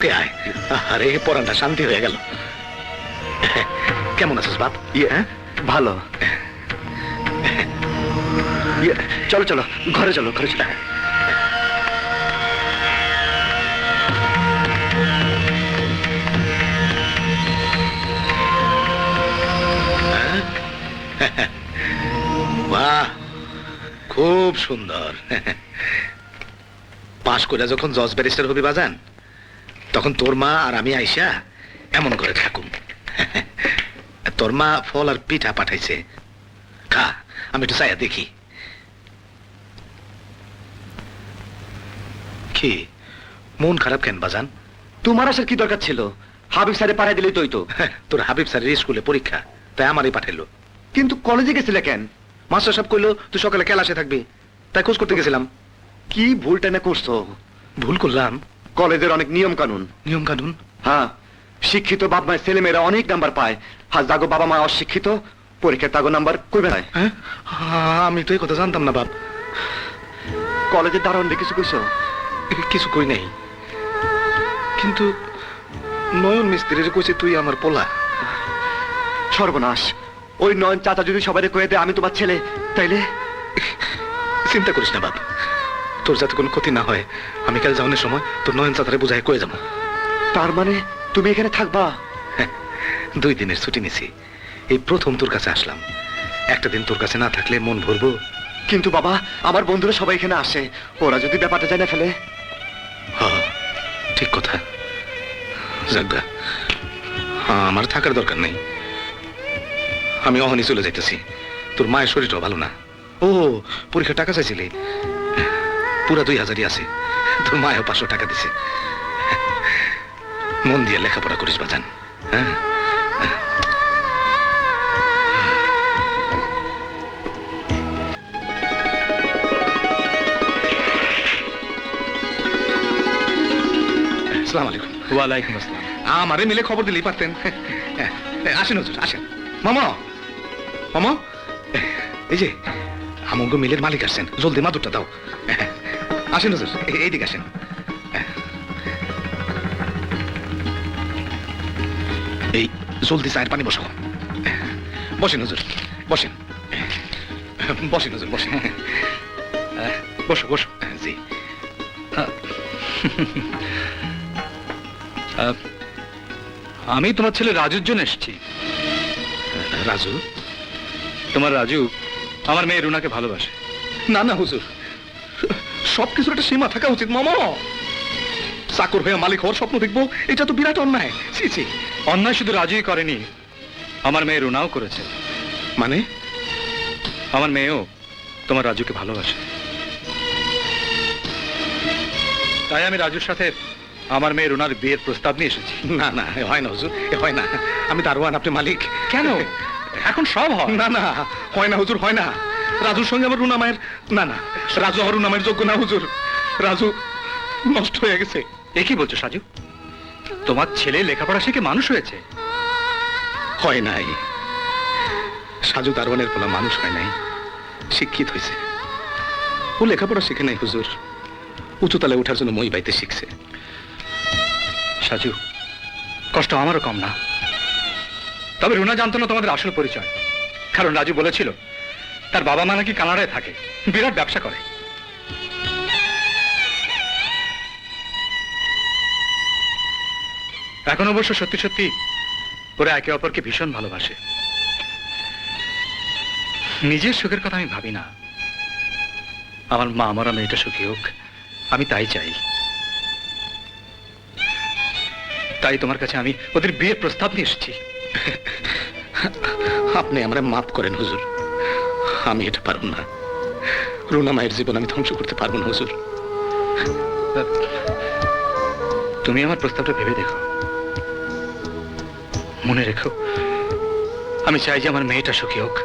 আরে পরানটা শান্তি হয়ে গেল। কেমন আছিস বাপ? ভালো। চলো চলো ঘরে চলো, ঘরে চলো। বাহ, খুব সুন্দর। পাশ করে যখন জজ ব্যারিস্টার হবি বাজান, তখন তোর মা আর আমি আইসা এমন করে থাকুম। তোর মা ফল আর পিঠা পাঠাইছে, খা, আমি একটু চাইয়া দেখি। কি মন খারাপ কেন বাজান? তোমার আসার কি দরকার ছিল? হাবিব স্যারে পাঠাই দিলেই তো। তোর হাবিব স্যারের স্কুলে পরীক্ষা, তাই আমারই পাঠাইলো। কিন্তু কলেজে গেছিলে কেন? মাস্টার সাহেব কইলো তুই সকালে ক্লাসে থাকবি, তাই খোঁজ করতে গেছিলাম। কি ভুলটা না করছো? ভুল করলাম? কলেজের অনেক নিয়ম কানুন। নিয়ম কানুন? হ্যাঁ, শিক্ষিত বাপ মায়ের ছেলে মেয়েরা অনেক নাম্বার পায়, আর যাগো বাবা মা অশিক্ষিত পরীক্ষার তাগো নাম্বার কইবে না। হ্যাঁ, আমি তো এই কথা জানতাম না বাপ। কলেজের দারোয়ান কিছু কইছো? কিছু কই নাই, কিন্তু নয়ন মিস্ত্রির কইছে তুই আমার পোলা। সর্বনাশ, ওই নয়ন চাচা যদি সবাই কয়ে দেয় আমি তোমার ছেলে, তাইলে? চিন্তা করিস না বাপ, তোর যাতে কোনো ক্ষতি না হয়, আমি কাল যাওয়ানোর সময় তোর নয়ন চাচারে বুঝাই কয়ে যাবো। তার মানে তুমি এখানে থাকবা? 2 দিনের ছুটি নিছি, এই প্রথম তোর কাছে আসলাম। একটা দিন তোর কাছে না থাকলে মন ভরবো? কিন্তু বাবা, আমার বন্ধুরা সবাই এখানে আসে, ওরা যদি ব্যাপারটা জানে ফেলে? হ্যাঁ, ঠিক কথা। যাজ্ঞা, আমার থাকার দরকার নেই, আমি অহনি চলে যাইতেছি। তোর মায়ের শরীরটাও ভালো না। ও, পরীক্ষার টাকা চাইছিলি? পুরা 2000 আছে, তোর মায়েও 500 টাকা দিছে। মন দিয়ে লেখাপড়া করিস বাজান। হ্যাঁ, আসসালামু আলাইকুম। ওয়ালাইকুম আসসালাম। আমারে মিলে খবর দিলেই পারতেন। আসেন হুজুর, আসেন। মামা, মামা, এই যে আমগো মিলের মালিক আসছেন, জলদি মাদুরটা দাও। আসেন হুজুর, এইদিকে আসেন। এই জলদি চায়ের পানি বসাও। বসেন হুজুর, বসেন। বসেন হুজুর, বসেন। বসো বসো। জি। আমি তোমার ছেলে রাজুর জন্য এসেছি। রাজু? তোমার রাজু আমার মেয়ে রুনাকে ভালোবাসে। না না হুজুর, সবকিছুর একটা সীমা থাকা উচিত। মামা, চাকর হয়ে মালিক হওয়ার স্বপ্ন দেখবো, এটা তো বিরাট অন্যায়। ছি ছি। অন্যায় শুধু রাজুই করেনি, আমার মেয়ে রুনাও করেছে। মানে? আমার মেয়েও তোমার রাজুকে ভালোবাসে, তাই আমি রাজুর সাথে আমার মেয়ে রুনার বিয়ের প্রস্তাব নিয়ে এসেছি। না না, হয় না হুজুর, হয় না। আমি দারোয়ান, আপনি মালিক। কেন? এখন সব হয়। না না, হয় না হুজুর, হয় না। রাজুর সঙ্গে আমার রুনা মায়ের, না না, রাজু আমার রুনা মায়ের যোগ্য না হুজুর। রাজু নষ্ট হয়ে গেছে। এ কি বলছো সাজু? তোমার ছেলে লেখাপড়া শিখে মানুষ হয়েছে। হয় নাই, সাজু দারোয়ানের পোলা মানুষ হয় নাই, শিক্ষিত হয়েছে। ও লেখাপড়া শিখে নাই হুজুর, উঁচুতলে ওঠার জন্য মই বাইতে শিখছে। সাজু, কষ্ট আমারও কম না। তবে রুনা জানতো না তোমাদের আসল পরিচয়, কারণ রাজু বলেছিল তার বাবা মা নাকি কানাডায় থাকে, বিরাট ব্যবসা করে। এখন অবশ্য সত্যি সত্যি ওরা একে অপরকে ভীষণ ভালোবাসে। নিজের সুখের কথা আমি ভাবি না, আমার মা আমার মেয়েটা সুখী হোক, আমি তাই চাই। তাই তোমার কাছে আমি ওদের বিয়ের প্রস্তাব নিয়ে এসেছি। আপনি আমরা মাফ করেন হুজুর, আমি এটা পারব না। রুনা মায়ের জীবন আমি ধ্বংস করতে পারবো না হুজুর। তুমি আমার প্রস্তাবটা ভেবে দেখো, মনে রেখো আমি চাই যে আমার মেয়েটা সুখী হোক।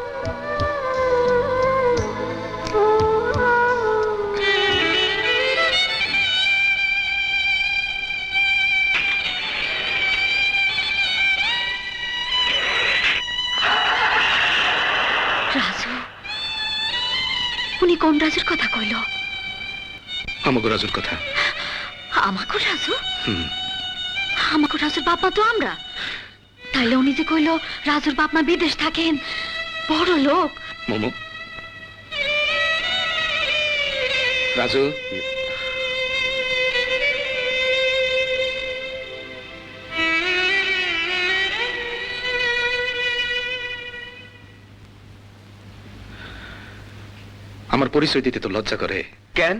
রাজু, উনি কোন রাজুর কথা কইল? আমাগো রাজুর কথা। আমাকে রাজু? হুম। আমাকে রাজুর বাপ মা তো আমরা। তাইলে উনি যে কইল রাজুর বাপ মা বিদেশ থাকেন, বড় লোক। মোমো, রাজু, আমার পরিচয় দিতে তো লজ্জা করে। কেন?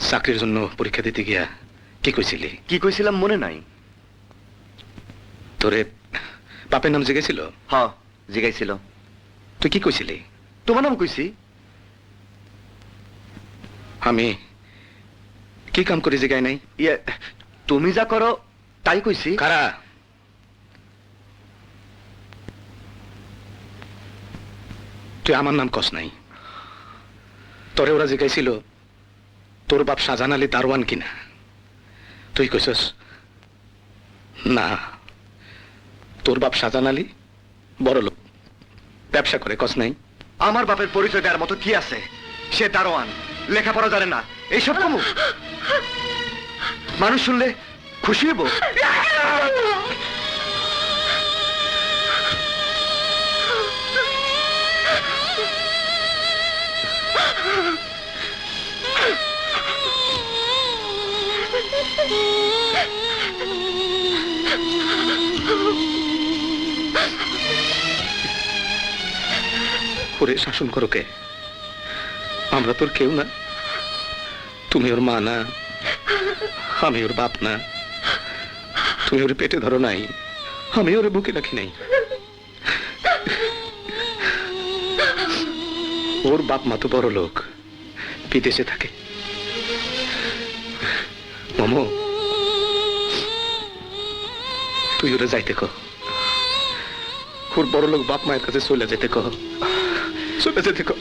চাকরির জন্য পরীক্ষা দিতে গিয়া কি কইছিলি? কি কইছিলাম মনে নাই? তোরে বাপের নাম জিজ্ঞেছিল? হ, জিগাইছিল। তুই কি কইছিলি? তোমার নাম কইছি। আমি কি কাম করি জিগাই নাই? ইয়ে, তুমি যা করো তাই কইছি। কারা? তুই আমার নাম কস নাই। তোরে ওরা জিজ্ঞাইছিল তোর বাপ শাহজাহান আলী দারোয়ান কিনা, তুই কইছস না, তোর বাপ শাহজাহান আলী বড় লোক, ব্যবসা করে, কস নাই? আমার বাপের পরিচয় দেওয়ার মতো কি আছে? সে দারোয়ান, লেখাপড়া জানে না, এইসব কমু। মানুষ শুনলে খুশি হইব। ওরে শাসন করো কে? আমরা তোর কেউ না। তুমি ওর মা না, আমি ওর বাপ না। তুমি ওর পেটে ধরো নাই, আমি ওর বুকে রাখি নাই। ওর বাপ মা তো বড় লোক, বিদেশে থাকে। মামু, তুই ওরা যাইতে কহ, ওর বড় লোক বাপ মায়ের কাছে চলে যেতে কহ, চলে যেতে কহ।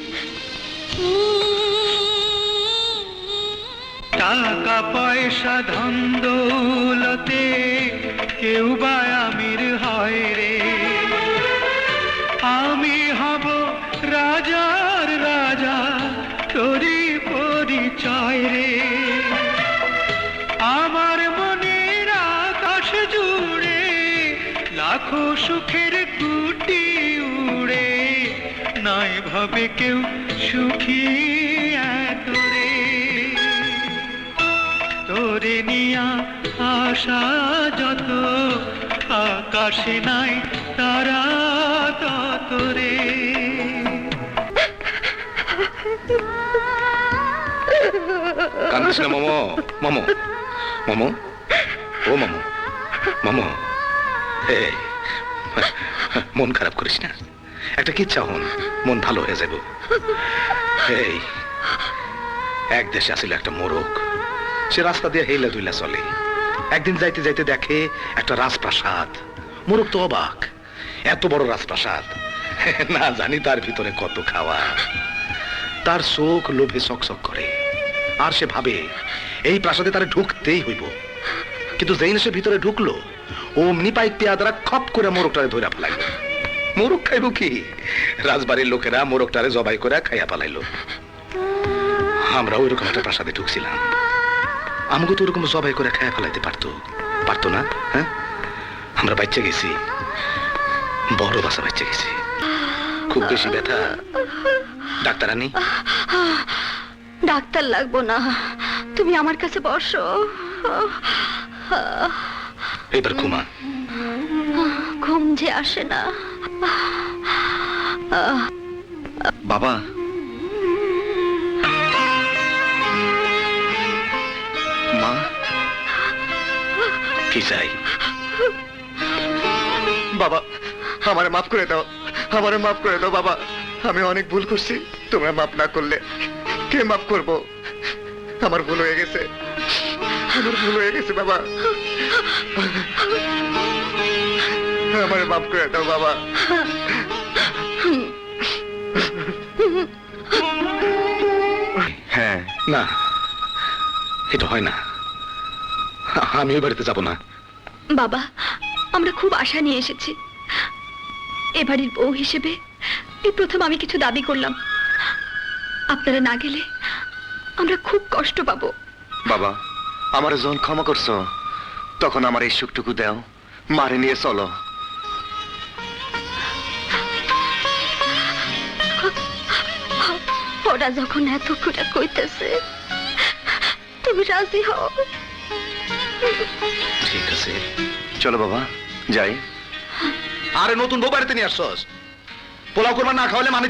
টাকা পয়সা ধন দৌলতে কেউ বা আমির হয় রে, আমি হব রাজার রাজা, তোরই পরিচয় রে। আমার মনের আকাশ জুড়ে লাখো সুখের কুটি উড়ে, নাই ভাবে কেউ সুখী এত রে। তোরে নিয়া আশা যত, আকাশে নাই তারা তত রে। কান্দিস না মামো, মামো, মামো, ও মামো, মামো, এই, মন খারাপ করিস না, একটা কিচ্ছা হন, মন ভালো হয়ে যাব। এই, এক দেশে আসিল একটা মোরগ, সে রাস্তা দিয়ে হেইলা দুইলা চলে। একদিন যাইতে যাইতে দেখে একটা রাজপ্রাসাদ। মোরগ তো অবাক, এত বড় রাজপ্রাসাদ, না জানি তার ভিতরে কত খাওয়া। তার চোখ লোভে চকচক করে, আর সে ভাবে এই প্রাসাদে তারা ঢুকতেই হইব। কিন্তু যেই না সে ভিতরে ঢুকলো, অমনি পাইক পেয়াদারা খপ করে মোরগটারে ধইরা ফেলাইল। মোরগ খাইব কি? রাজবাড়ির লোকেরা মোরগটারে জবাই করে খাইয়া ফেলাইল। আমরা ওইরকম একটা প্রাসাদে ঢুকছিলাম, আমাকে তো ওরকম জবাই করে খাইয়া ফেলাইতে পারতো না? হ্যাঁ, আমরা বাচ্চা গেছি, বড় বাসা বাচ্চা গেছি। খুব বেশি ব্যথা? ডাক্তার আনি? ডাক্তার লাগবো না, তুমি আমার কাছে বসো। এবার ঘুমা। ঘুম যে আসে না। বাবা, মা, কি চাই? বাবা আমারে মাফ করে দাও, আমারে মাফ করে দাও বাবা। আমি অনেক ভুল করছি, তোমরা মাফ না করলে কে মাফ করব? আমার ভুল হয়ে গেছে, আমার ভুল হয়ে গেছে বাবা। আমারে মাফ করে দাও বাবা। হ্যাঁ, না, এটা হয় না, আমি ওই বাড়িতে যাব না। বাবা, আমরা খুব আশা নিয়ে এসেছি। এ বাড়ির বউ হিসেবে এই প্রথম আমি কিছু দাবি করলাম। আপনারা না গেলে আমরা খুব কষ্ট পাবো। বাবা আমারে যখন ক্ষমা করছো তখন আমার এই সুখটুকু দাও, মারে নিয়ে চলো। ওরা যখন এত করে কইতেছে তুমি রাজি হও। ঠিক আছে। চলো বাবা যাই। আরে নতুন বউ বাড়িতে নিয়ে আসছস, পোলাও করবা না খাওয়ালে মানে